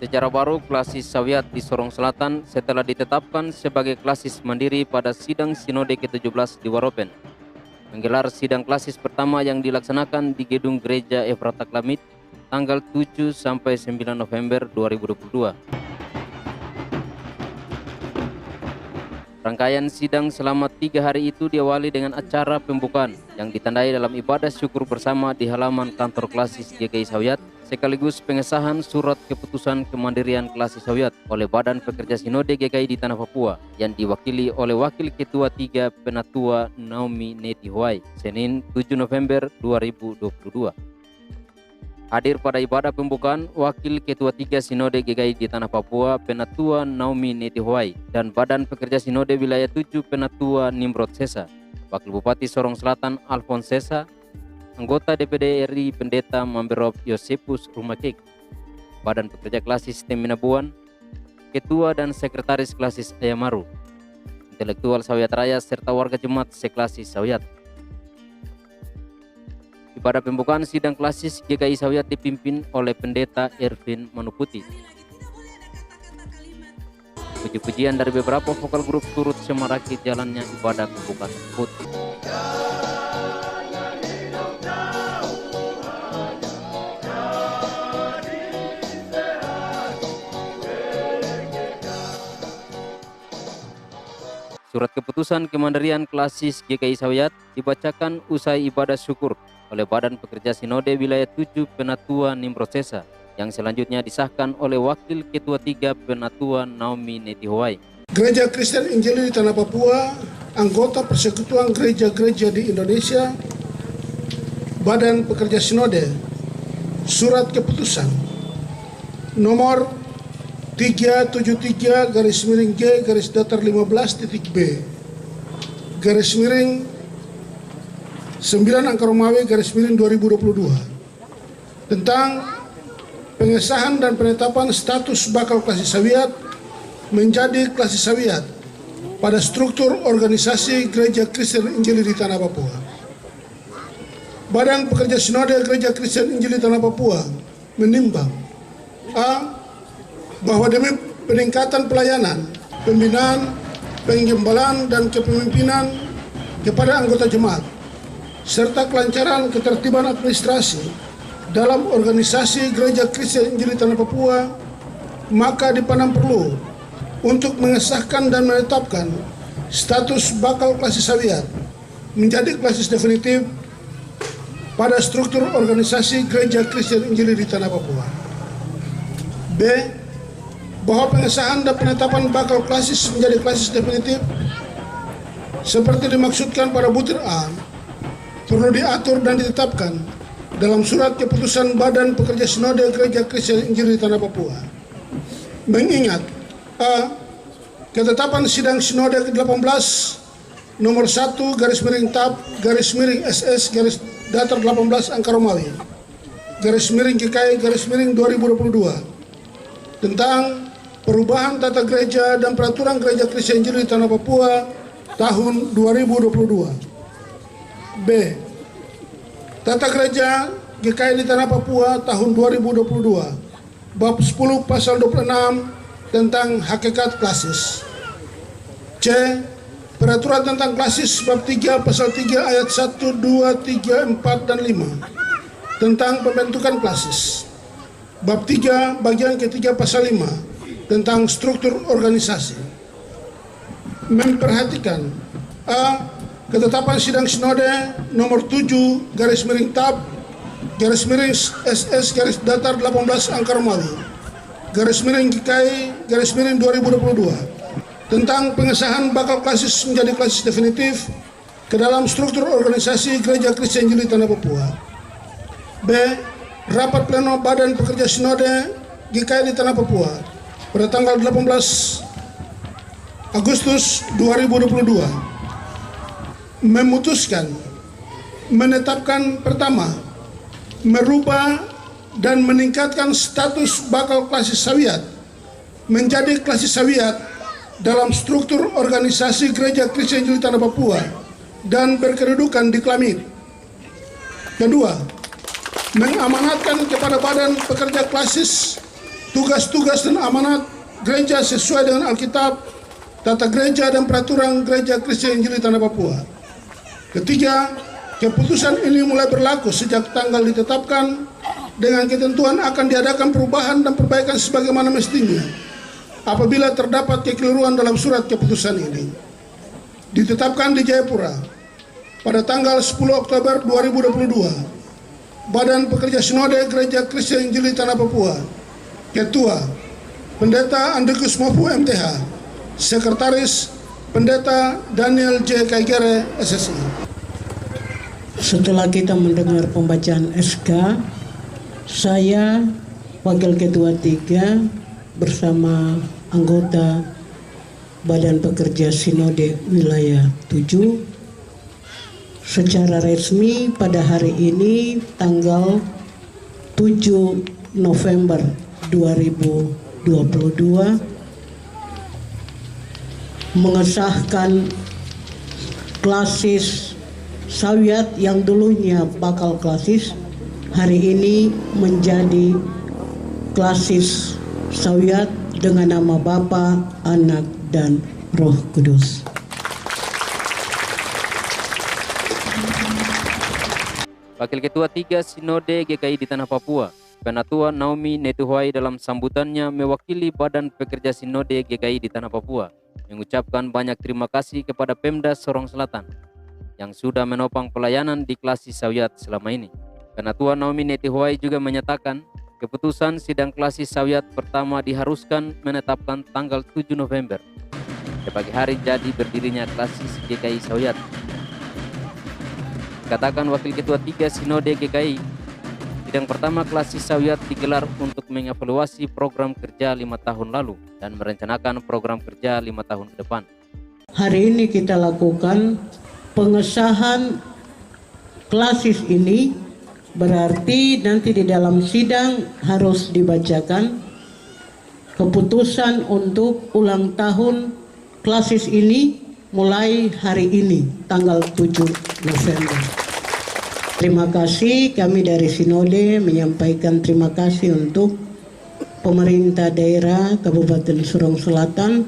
Secara baru, Klasis Sawiat di Sorong Selatan setelah ditetapkan sebagai klasis mandiri pada sidang Sinode ke-17 di Waropen. Menggelar sidang klasis pertama yang dilaksanakan di Gedung Gereja Efrata Klamit tanggal 7 sampai 9 November 2022. Rangkaian sidang selama 3 hari itu diawali dengan acara pembukaan yang ditandai dalam ibadah syukur bersama di halaman kantor Klasis GKI Sawiat, sekaligus pengesahan surat keputusan kemandirian Klasis Sawiat oleh Badan Pekerja Sinode GKI di Tanah Papua yang diwakili oleh Wakil Ketua 3 Penatua Naomi Neti Huai, Senin 7 November 2022. Hadir pada ibadah pembukaan Wakil Ketua 3 Sinode GKI di Tanah Papua Penatua Naomi Neti Huai dan Badan Pekerja Sinode Wilayah 7 Penatua Nimrod Sesa, Wakil Bupati Sorong Selatan Alphonse Sesa, anggota DPD RI Pendeta Mamberov Yosepus Rumakik, Badan Pekerja Klasis Teminabuan, Ketua dan Sekretaris Klasis Ayamaru, Intelektual Sawiat Raya serta warga jemaat seklasis Sawiat. Ibadah pembukaan sidang klasis GKI Sawiat dipimpin oleh Pendeta Ervin Manuputi. Puji-pujian dari beberapa vokal grup turut semaraki jalannya ibadah pembukaan tersebut. Surat keputusan kemandirian klasis GKI Sawiat dibacakan usai ibadah syukur oleh Badan Pekerja Sinode Wilayah 7 Penatua Nimrod Sesa yang selanjutnya disahkan oleh Wakil Ketua 3 Penatua Naomi Neti Huai. Gereja Kristen Injili di Tanah Papua, anggota Persekutuan Gereja-Gereja di Indonesia, Badan Pekerja Sinode, surat keputusan nomor 373-G-15.B /9 tentang pengesahan dan penetapan status bakal klasis Sawiat menjadi klasis Sawiat pada struktur organisasi Gereja Kristen Injili di Tanah Papua. Badan Pekerja Sinode Gereja Kristen Injili Tanah Papua menimbang a. bahwa demi peningkatan pelayanan, pembinaan, penggembalaan, dan kepemimpinan kepada anggota jemaat, serta kelancaran ketertiban administrasi dalam organisasi Gereja Kristen Injili Tanah Papua, maka dipandang perlu untuk mengesahkan dan menetapkan status bakal klasis Sawiat menjadi klasis definitif pada struktur organisasi Gereja Kristen Injili di Tanah Papua. B. Bahwa pengesahan dan penetapan bakal klasis menjadi klasis definitif seperti dimaksudkan pada butir A perlu diatur dan ditetapkan dalam surat keputusan Badan Pekerja Sinode Gereja Kristen Injili di Tanah Papua. Mengingat a. Ketetapan sidang Sinode ke-18 nomor 1/TAP/SS/18 angka Romawi /GKI/2022 tentang perubahan tata gereja dan peraturan Gereja Kristen Injili di Tanah Papua tahun 2022. B. Tata Gereja GKI di Tanah Papua tahun 2022 bab 10 pasal 26 tentang hakikat klasis. C. Peraturan tentang klasis bab 3 pasal 3 ayat 1, 2, 3, 4, dan 5 tentang pembentukan klasis. Bab 3 bagian ketiga pasal 5 tentang struktur organisasi. Memperhatikan a. Ketetapan sidang Sinode nomor 7/TAP/SS/18 angka Romawi /GKI/2022 tentang pengesahan bakal klasis menjadi klasis definitif ke dalam struktur organisasi Gereja Kristen Injili Tanah Papua. B. Rapat pleno Badan Pekerja Sinode GKI di Tanah Papua pada tanggal 18 Agustus 2022 memutuskan menetapkan pertama, merubah dan meningkatkan status bakal klasis Sawiat menjadi klasis Sawiat dalam struktur organisasi Gereja Kristen Injili Tanah Papua dan berkedudukan di Klamit. Kedua, mengamanatkan kepada Badan Pekerja Klasis tugas-tugas dan amanat gereja sesuai dengan Alkitab, tata gereja dan peraturan Gereja Kristen Injili Tanah Papua. Ketiga, keputusan ini mulai berlaku sejak tanggal ditetapkan dengan ketentuan akan diadakan perubahan dan perbaikan sebagaimana mestinya apabila terdapat kekeliruan dalam surat keputusan ini. Ditetapkan di Jayapura pada tanggal 10 Oktober 2022, Badan Pekerja Sinode Gereja Kristen Injili Tanah Papua, Ketua Pendeta Andrikus Mopu MTH, Sekretaris Pendeta Daniel J. Kaigere SSI. Setelah kita mendengar pembacaan SK, saya Wakil Ketua 3 bersama anggota Badan Pekerja Sinode Wilayah 7 secara resmi pada hari ini tanggal 7 November 2022 mengesahkan klasis Sawyat yang dulunya bakal klasis hari ini menjadi klasis Sawyat dengan nama Bapa, Anak, dan Roh Kudus. Wakil Ketua 3 Sinode GKI di Tanah Papua, Penatua Naomi Netuhuai dalam sambutannya mewakili Badan Pekerja Sinode GKI di Tanah Papua, mengucapkan banyak terima kasih kepada Pemda Sorong Selatan yang sudah menopang pelayanan di klasis Sawyat selama ini. Penatua Naomi Netuhuai juga menyatakan keputusan sidang klasis Sawyat pertama diharuskan menetapkan tanggal 7 November sebagai hari jadi berdirinya klasis GKI Sawyat. Katakan Wakil Ketua 3 Sinode GKI, sidang pertama klasis Sawyat digelar untuk mengevaluasi program kerja 5 tahun lalu dan merencanakan program kerja 5 tahun ke depan. Hari ini kita lakukan pengesahan klasis ini, berarti nanti di dalam sidang harus dibacakan keputusan untuk ulang tahun klasis ini mulai hari ini tanggal 7 November. Terima kasih, kami dari Sinode menyampaikan terima kasih untuk pemerintah daerah Kabupaten Sorong Selatan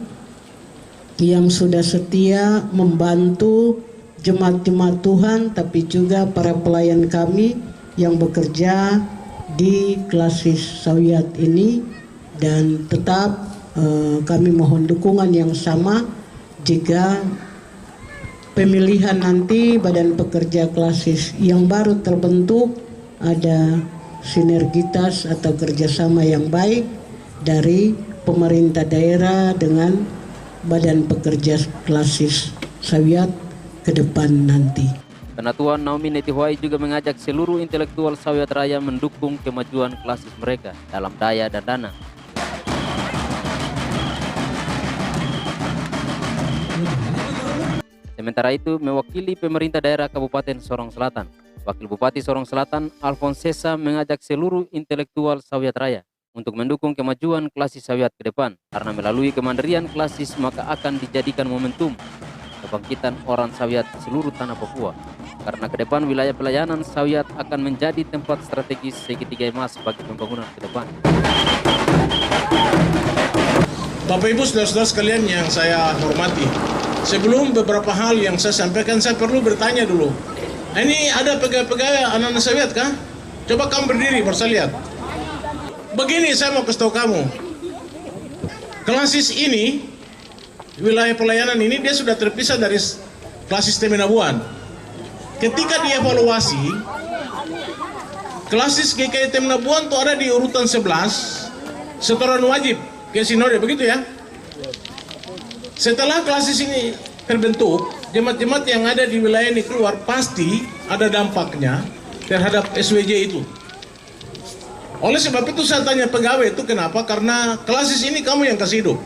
yang sudah setia membantu jemaat-jemaat Tuhan, tapi juga para pelayan kami yang bekerja di klasis Sawyat ini, dan tetap kami mohon dukungan yang sama jika pemilihan nanti Badan Pekerja klasis yang baru terbentuk ada sinergitas atau kerjasama yang baik dari pemerintah daerah dengan Badan Pekerja klasis Sawyat ke depan nanti. Penatua Naomi Netuhuai juga mengajak seluruh intelektual Sawyat Raya mendukung kemajuan klasis mereka dalam daya dan dana. Sementara itu, mewakili pemerintah daerah Kabupaten Sorong Selatan, Wakil Bupati Sorong Selatan Alfonsesa mengajak seluruh intelektual Sawyat Raya untuk mendukung kemajuan klasis Sawyat ke depan, karena melalui kemandirian klasis maka akan dijadikan momentum kebangkitan orang Sawyat di seluruh tanah Papua, karena ke depan wilayah pelayanan Sawyat akan menjadi tempat strategis segitiga emas bagi pembangunan ke depan. Bapak Ibu saudara-saudara sekalian yang saya hormati, sebelum beberapa hal yang saya sampaikan, saya perlu bertanya dulu. Ini ada pegawai-pegawai anak-anak Sawyat kah? Coba kamu berdiri, saya lihat. Begini saya mau kasih tahu kamu. Klasis ini, wilayah pelayanan ini dia sudah terpisah dari klasis Temenabuan. Ketika dievaluasi, klasis GKI Temenabuan itu ada di urutan 11, setoran wajib ke Sinode, begitu ya? Setelah klasis ini terbentuk, jemaat-jemaat yang ada di wilayah ini keluar, pasti ada dampaknya terhadap SWJ itu. Oleh sebab itu saya tanya pegawai itu kenapa? Karena klasis ini kamu yang kasih hidup.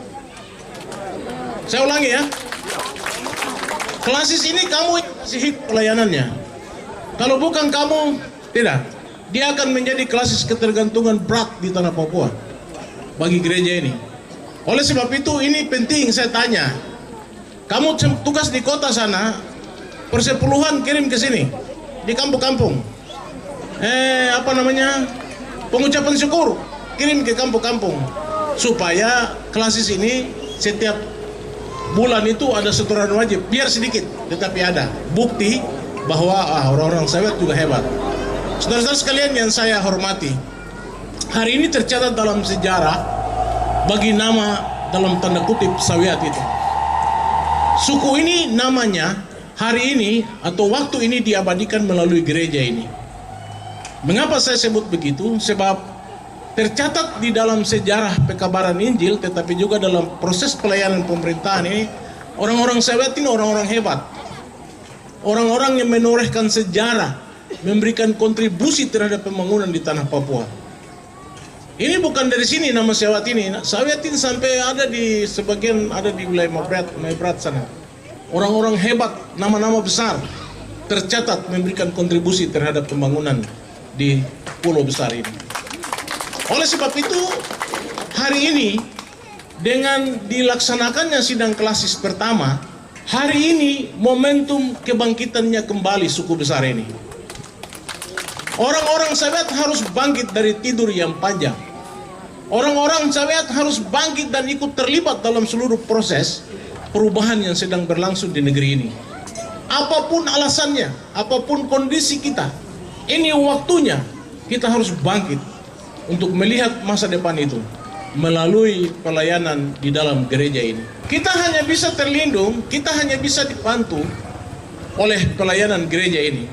Saya ulangi ya. Klasis ini kamu yang kasih hidup pelayanannya. Kalau bukan kamu, tidak. Dia akan menjadi klasis ketergantungan berat di tanah Papua bagi gereja ini. Oleh sebab itu ini penting saya tanya. Kamu tugas di kota sana, persepuluhan kirim ke sini di kampung-kampung. Pengucapan syukur kirim ke kampung-kampung supaya klasis ini setiap bulan itu ada setoran wajib, biar sedikit tetapi ada bukti bahwa orang-orang Sawyat juga hebat. Saudara-saudara sekalian yang saya hormati, hari ini tercatat dalam sejarah bagi nama dalam tanda kutip Sawyat itu. Suku ini namanya hari ini atau waktu ini diabadikan melalui gereja ini. Mengapa saya sebut begitu? Sebab tercatat di dalam sejarah pekabaran Injil, tetapi juga dalam proses pelayanan pemerintahan ini, orang-orang Sawyat ini orang-orang hebat. Orang-orang yang menorehkan sejarah, memberikan kontribusi terhadap pembangunan di tanah Papua. Ini bukan dari sini nama Sawyat ini. Sawyat ini sampai ada di sebagian, ada di wilayah Mabrat sana. Orang-orang hebat, nama-nama besar tercatat memberikan kontribusi terhadap pembangunan di pulau besar ini. Oleh sebab itu, hari ini dengan dilaksanakannya sidang klasis pertama, hari ini momentum kebangkitannya kembali suku besar ini. Orang-orang Sawyat harus bangkit dari tidur yang panjang. Orang-orang Sawyat harus bangkit dan ikut terlibat dalam seluruh proses perubahan yang sedang berlangsung di negeri ini. Apapun alasannya, apapun kondisi kita, ini waktunya kita harus bangkit untuk melihat masa depan itu melalui pelayanan di dalam gereja ini. Kita hanya bisa terlindung, kita hanya bisa dibantu oleh pelayanan gereja ini.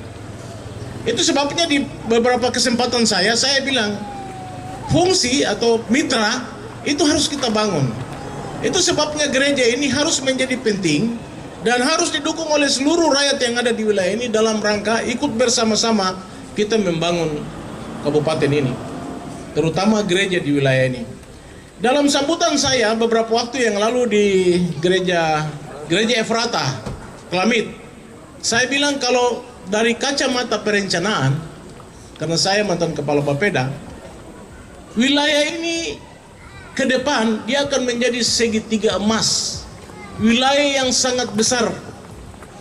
Itu sebabnya di beberapa kesempatan saya bilang fungsi atau mitra itu harus kita bangun. Itu sebabnya gereja ini harus menjadi penting dan harus didukung oleh seluruh rakyat yang ada di wilayah ini dalam rangka ikut bersama-sama kita membangun kabupaten ini, terutama gereja di wilayah ini. Dalam sambutan saya beberapa waktu yang lalu di gereja Efrata, Klamit, saya bilang kalau dari kacamata perencanaan, karena saya mantan kepala Bapeda, wilayah ini ke depan dia akan menjadi segitiga emas, wilayah yang sangat besar,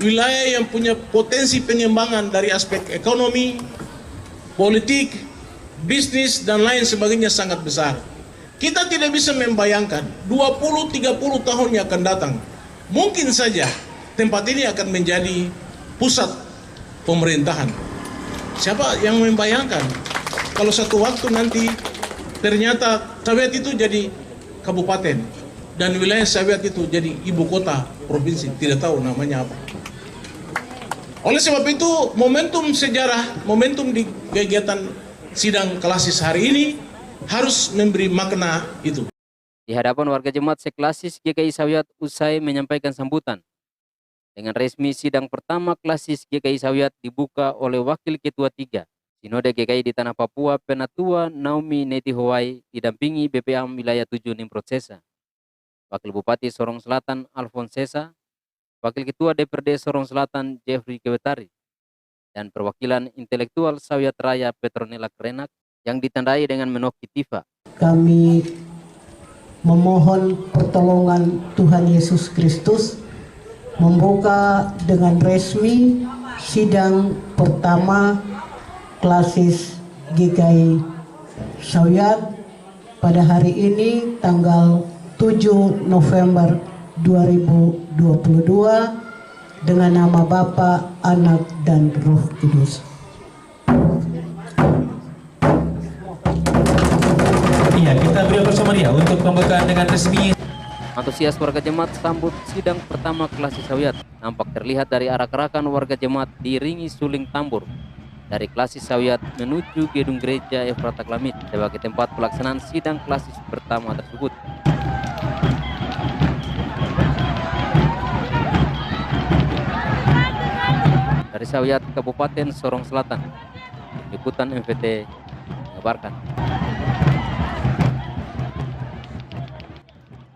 wilayah yang punya potensi pengembangan dari aspek ekonomi, politik, bisnis dan lain sebagainya sangat besar. Kita tidak bisa membayangkan 20-30 tahun yang akan datang, mungkin saja tempat ini akan menjadi pusat pemerintahan. Siapa yang membayangkan kalau satu waktu nanti ternyata Sawyat itu jadi kabupaten dan wilayah Sawyat itu jadi ibu kota provinsi, tidak tahu namanya apa. Oleh sebab itu momentum sejarah, momentum di kegiatan sidang klasis hari ini harus memberi makna itu. Di hadapan warga jemaat seklasis GKI Sawyat usai menyampaikan sambutan. Dengan resmi sidang pertama klasis GKI Sawyat dibuka oleh Wakil Ketua 3 Sinode GKI di Tanah Papua Penatua Naomi Neti Howai didampingi BPAM Wilayah 7 Nimrod Sesa, Wakil Bupati Sorong Selatan Alphonse Sesa, Wakil Ketua DPRD Sorong Selatan Jeffrey Kewetari, dan perwakilan intelektual Sawyat Raya Petronella Krenak yang ditandai dengan menoki tifa. Kami memohon pertolongan Tuhan Yesus Kristus membuka dengan resmi sidang pertama klasis GKI Sawyat pada hari ini tanggal 7 November 2022 dengan nama Bapa, Anak, dan Roh Kudus. Iya, kita beri bersama dia untuk pembukaan dengan resmi. Antusias warga jemaat sambut sidang pertama klasis Sawyat nampak terlihat dari arak-arakan warga jemaat diiringi suling tambur dari klasis Sawyat menuju gedung gereja Efrata Klamit sebagai tempat pelaksanaan sidang klasis pertama tersebut. Dari Sawyat, Kabupaten Sorong Selatan, Liputan MVT mengabarkan.